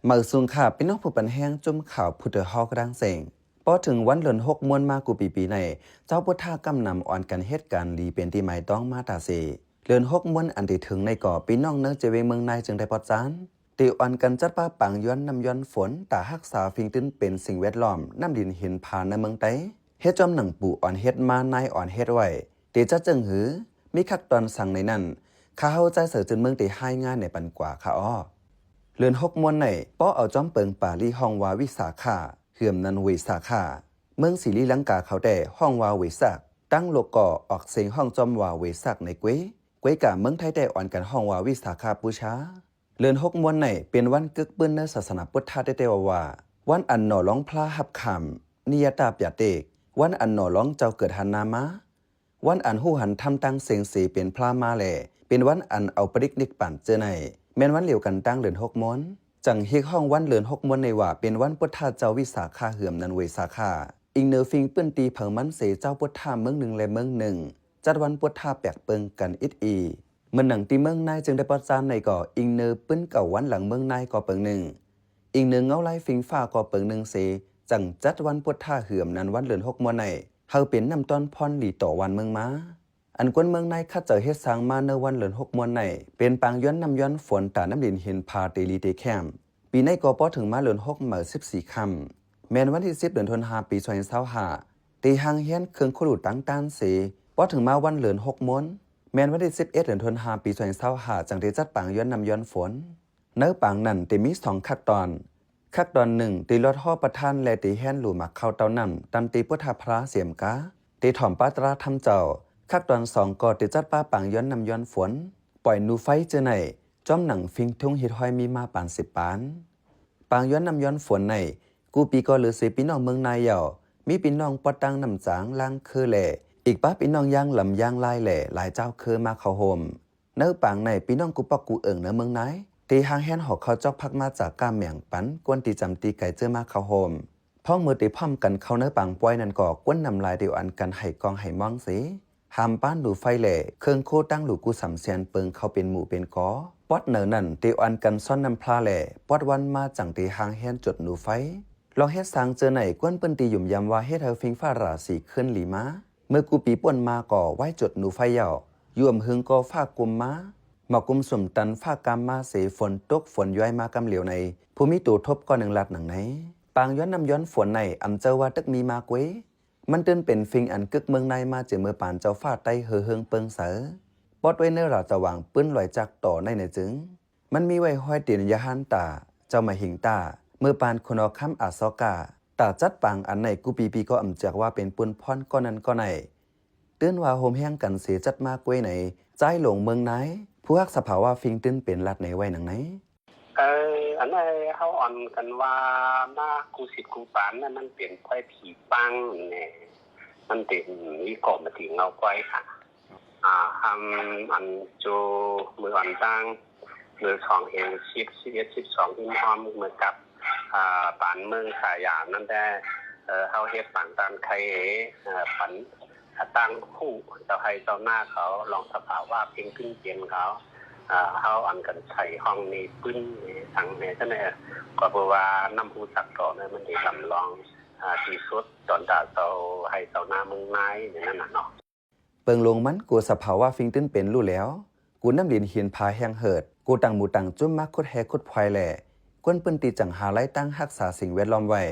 มือสูงขาพี่น้องผู้ปันแห้งจุ่มข่าวพุทธฮอกดังเสงพอถึงวันเดือน6มวนมากูปีในเจ้าพุทธากำนำอ่อนกันเหตุการณ์ดีเป็นที่หมายต้องมาตาเสเดือน6มวนอันที่ถึงในก่อพี่น้องเนื้อเจเวเมืองในจึงได้ปอดจานตีอ่อนกันจัดป้าปังย้อนนำย้อนฝนตาฮักษาฟิงตื้นเป็นสิ่งแวดล้อมน้ำดินเห็นผ่านในเมืองไต้เฮ็ดจอมหนังปู่อ่อนเฮ็ดมานายอ่อนเฮ็ดไว้ตีจัดจึงหือมีคักตอนสั่งในนั้นข้าเข้าใจเสือจนเมืองตีให้ง่ายในปันกว่าข้าอ้อเลือน6มวนในป้อเอาจอมเปิงป่าลี่ห้องวาวิสาขาเหือมนันวิสาขาเมืองศรีลังกาเขาแต่ห้องวาวิสักตั้งโลกก่อออกเสียงห้องจอมวาวิสักในกุ้ยกะเมืองไทยแต่อ่อนกันห้องวาวิสาขาบูชาเลือน6มวนในเป็นวันกึกปื้นในศาสนาพุทธได้แต่ว่าวันอันหน่อร้องพลาหับคำนิยตาปยาเตกวันอันหน่อร้องเจ้าเกิดหันนามาวันอันหู้หันทำตั้งเสียงสีเป็นพลามาแหล่เป็นวันอันเอาปริกนิกปั่นเจอในแม้นวันเหลียวกันตั้งเลือน6มวนจังเฮกห้องวันเลือน6มวนในว่าเป็นวันพุทธาเจ้าวิสาขาเหือมนันเวสาขาอิงเนอฟิงปื้นตีเผิงมันเสเจ้าพุทธาเมืองหนึ่งและเมืองหนึ่งจัดวันพุทธาแปลกเปิงกันอิดอีเมื่อหนังตีเมืองนายจึงได้ประจานในก่ออิงเนอปื้นเก่าวันหลังเมืองนายก่อเปิงหนึ่งอิงเนอเงาไล่ฟิงฟ้าก่อเปิงหนึ่งเสจังจัดวันพุทธาเหือมนันวันเลือน6มวนในเฮาเป็นนำต้นพรหลีต่อวันเมืองม้าอันกวนเมืองในข้าเจอเฮ็ดสร้างมาในวันเลือน6มวนในเป็นปางย้อนนำย้อนฝนตาน้ำดินเห็นพาเตลีเตแคมปีในก็พอถึงมาเลือน6เหมือ14ค่ำแม้นวันที่10เดือนธันวาคมปี2025ตีหางเฮียนเครื่องขลุตั้งต้านเสพอถึงมาวันเลือน6มวนแม้นวันที่11เดือนธันวาคมปี2025จังได้จัดปางย้อนนำย้อนฝนเนื้อปางนั้นได้มี2ขั้นตอน1ตีลอดห่อประทานและตีแห่นหลู่หมักเข้าเต้านำตันตีพุทธพระเสียมกาตีถ่อมปาตราทำเจ้าขั้นตอน2ก็ตีจัดป้าปางย้อนนำย้อนฝนปล่อยนูไฟเจอในจอมหนังฟิงทุ่งฮิตห้อยมีมาปาน10ปานปางย้อนนำย้อนฝนในกูปีก็หรือสิพี่น้องเมืองนายเหย่ามีพี่น้องปอตังนำจางล่างคือแหล่อีกป้าพี่น้องย่างลำย่างลายแหล่หลายเจ้าคือมาเข้าโฮมเนื้อปางในพี่น้องกูปอกกูเอิงเนื้อเมืองนายตีหางแฮนหอกเขาจอกพักมาจากก้ามแหม่งปันกวนตีจำตีไก่เจอมาเข้าโฮมพ่องมือตีพ่อมกันเข้าเนื้อปางป่วยนั่นก่อกวนนำลายเดียวอันกันไห้กองไห้มองสิหามป้านดูไฟแหล่เครื่องโคตั้งหลูกูสำเสียนเปิงเขาเป็นหมู่เป็นกอปอดเนอนั่นตีอันกันซ่อนนำพลาแหล่ปอดวันมาจังตีหางแฮนจดหนูไฟลองเฮ็ดสางเจอไหนกวนเปิ้นตีหยุ่มยำว่าเฮ็ดเฮาฟิงฟ้าราสีขึ้นหลีมาเมื่อกูปีป่นมาก่อไว้จดหนูไฟเหย่าย่วมหึงก็ฟ้ากุมมาหมอกกุมสมตันฟ้ากามมาเสฝนตกฝนย้อยมากำเหลียวในภูมิตูทบก็หนึ่งลัดหนังไหนปางย้อนนำย้อนฝนในอำเจ้าว่าตึกมีมากเว้มันเตือนเป็นฟิงอันกึกเมืองในมาเจอเมื่อปานเจ้าฟ้าไตเฮอเฮิงเปิงเสอปอดไว้เนื้อราจะวางปื้นลอยจากต่อในจึงมันมีไว้ห้อยเตียนยาหันตาเจ้ามาหิงตาเมื่อปานคนอค้ำอาซอกาตาจัดปางอันไหนกูปีก็อำจากว่าเป็นปุนพรก้อนนั้นก็ไหนเตือนว่าโฮมแห้งกันเสียจัดมากเว้ไหนใจหลงเมืองไหนผู้ฮักสภาวะฟิงตื้นเป็นรัดในไว้หนังไหนอันนั้นเขาอ่อนกันว่ามากูสิทธิ์กูปานนั่นมันเปลี่ยนไฟผีปังเนี่ยมันเป็นวิกรมมาถึงเงาไฟค่ะทำอันโจมืออ่อนตั้งมือ2เอง11 12ที่พร้อมมือกับปานเมืองขายานั่นได้เขาเฮ็ดปานตันไข่ปันตั้งคู่เจ้าให้เจ้าหน้าเขาลองสภาวะเพียงขึ้นเปลี่ยนเขาเขาอันกันใส่ห้องนี้ปื้นทางเนี่ยก็เนี่ยก็เพราะว่าน้ำหูสักต่อเนี่ยมันได้ลำลองที่สุดตอนดาเจ้าให้เจ้าหน้ามึงไม้อย่างนั้นน่ะเนาะเปิงลงมันกูสภาวะฟิงตื้นเป็นรู้แล้วกูน้ำดินเหียนพาแห้งเหิดกูตังหมูตังจุ้มมักคุดแฮคุดพลอยแหล่กวนปืนตีจังหาไล่ตั้งรักษาสิ่งแวดล้อมไว้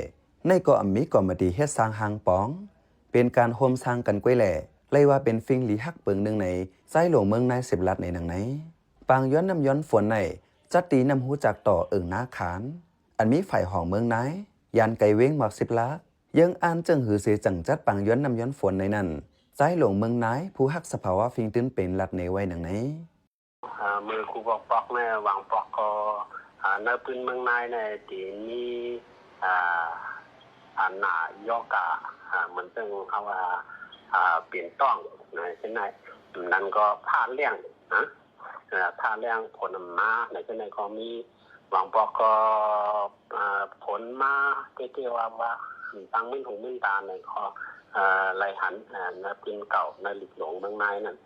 ในก็อำมีก่อมาดีเฮ็ดสร้างหางป้องเป็นการโฮมสร้างกันกล้วยแหล่ไล่ว่าเป็นฟิงหลีฮักเปิงหนึ่งในไส้หลงเมืองนาย10ลัดในหนังไหนปางย้อนน้ำย้อนฝนในจัดตีน้ำหูจากต่อเอิงนาขานอันมีฝ่ายห้องเมืองนายยันไก่เว้งหมอก10ลักยังอ่านจึงหือเสียจังจัดปางย้อนน้ำย้อนฝนในนั้นไส้หลงเมืองนายผู้ฮักสภาวะฟิงตื้นเป็นลัดในไว้หนังไหนมือครูบอกปอกเนี่ยวางปอกก็ในพื้นเมืองนายในตีนี้อันหนายอกะเหมือนซึ่งเขาว่าเปลี่ยนต้องนะเช่นไหนนั้นก็ผ้าเลี้ยงนะผ้าเลี้ยงผลมาในเช่นไหนก็มีวางปอกก็ผลมาที่ว่าตั้งมึนหูมึนตาในข้อไรหันในพื้นเก่าในหลุดหลงเมืองนายนั่น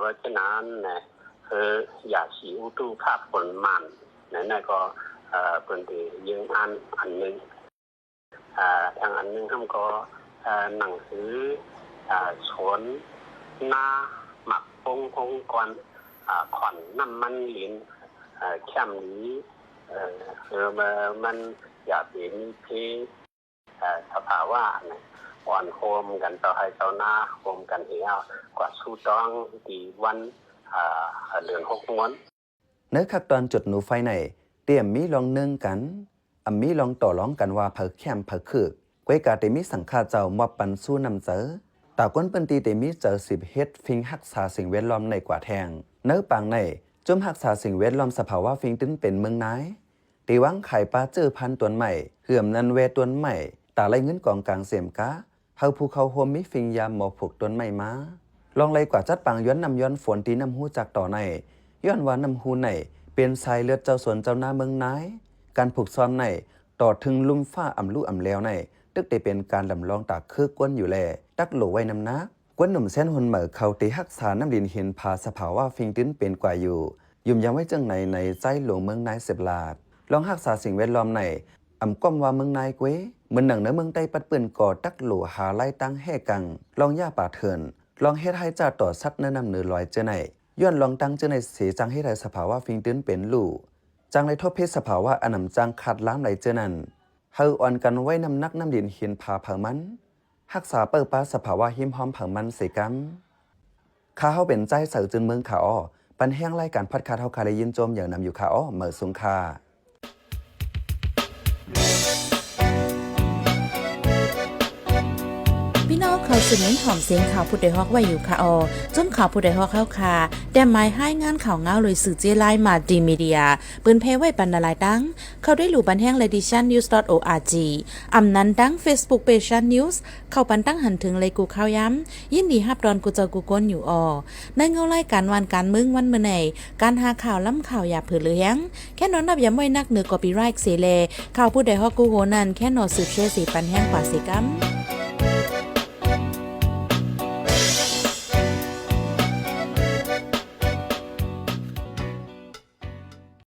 ว่าฉะนั้นเนี่ยคืออย่าฉีอุตุภาพผลมันนั่นก็ เ เปิ้นที่ยิงอันนึงทางอันนึงทำก็หนังสือสวนหน้าหมักพงก่อนขอนน้ำมันลิ้นแคมนี้มันอยากเห็นที่สภาวะอ่อนโฮมกันต่อให้เจ้าหน้าโฮมกันเหี่ยวกว่าสู้ต้องดีวันเดือน6 ม้วนเนื้อคักตอนจุดหนูไฟในเตรียมมีลองนึ่งกันมีลองต่อร้องกันว่าเผอแคมเผอคือกวยกาเตมีสังฆาเจ้ามอบปันสู้นำเจอตาก้นเปิ้นตีเตมีเจอ10เฮ็ดฟิงรักษาสิ่งแวดล้อมในกว่าแทงเนื้อปางในจมรักษาสิ่งแวดล้อมสภาวะฟิงตึ้นเป็นเมืองนายตีวังไข่ปลาเจอพันตัวใหม่เหื่อมนันเวตัวใหม่ตาไล่เงินกองกลางเสียมกะเฮาภูเขาโฮมมิฟิงยามหมอกผูกตัวใหม่มาลองไล่กว่าจัดปางย้อนนำย้อนฝนตีน้ำหูจากต่อในย้อนว่าน้ำหูในเป็นสายเลือดเจ้าสวนเจ้าหน้าเมืองนายการผูกซ้อมในต่อถึงลุ่มฟ้าอ่ำลู่อ่ำแล้วในตึกได้เป็นการลำลองตากคือกวนอยู่แลตักโหลไว้น้ำนักกวนหนุ่มเส้นหุ่นเหมือเขาตีหักษาน้ำดินเห็นพาสภาวะฟิงติ้นเป็นกว่าอยู่ยุ่มยังไว้จังในใจหลวงเมืองนายเสบลาดลองหักษาสิ่งแวดล้อมในก้มว่าเมืองนายเกวเหมือนหนังเนื้อเมืองใต้ปัดปืนก่อตักโหลหาไล่ตั้งแห่กังลองย่าป่าเถินลองเฮ็ดให้จ่าต่อซัดเนื้อนำเนื้อลอยเจอในย้อนลองตั้งเจอในเสียจังให้ได้สภาวะฟิงติ้นเป็นลู่จังไรทบเพศสภาวะอันนำจังขาดล้างไหลเจอนั้นเฮาอ่อนกันไว้น้ำนักน้ำดินเห็นพาเผามันรักษาเปิดป้าสภาวะหิมหอมเผามันเสกัมข้าเฮาเป็นใจเสือจึงเมืองขาอ้อปันแห้งไล่การพัดคาเฮาคาได้ยินโจมอย่างนำอยู่ขาอ้อเหมือสุงคาพี่น้องเขาสืบเน้นหอมเสียงข่าวผู้ใดฮอกไว้อยู่ค่ะจมข่าวผู้ใดฮอกเข้าค่ะแต่หมายให้งานข่าวเงาเลยสื่อเจไลมาดีมีเดียปืนเพไว้ปันนาลายตั้งเข้าได้หลู่บันแห้ง lediciannews.org อำนั้นตั้ง Facebook page news เข้าปันตั้งหันถึงเลยกูข่าวย้ำยินดีฮับดอนกูเจอกูก้นอยู่ในเงาไล่การวันการมึงวันเมื่อไหนการหาข่าวล้ำข่าวอย่าเผือเลี้ยงแค่นอนนับย้ำไว้นักเหนือกอปีไรค์เสเลข่าวผู้ใดฮอกกูโหนันแค่นอสืบเชื่อสีปันแห้งกว่าสีกัม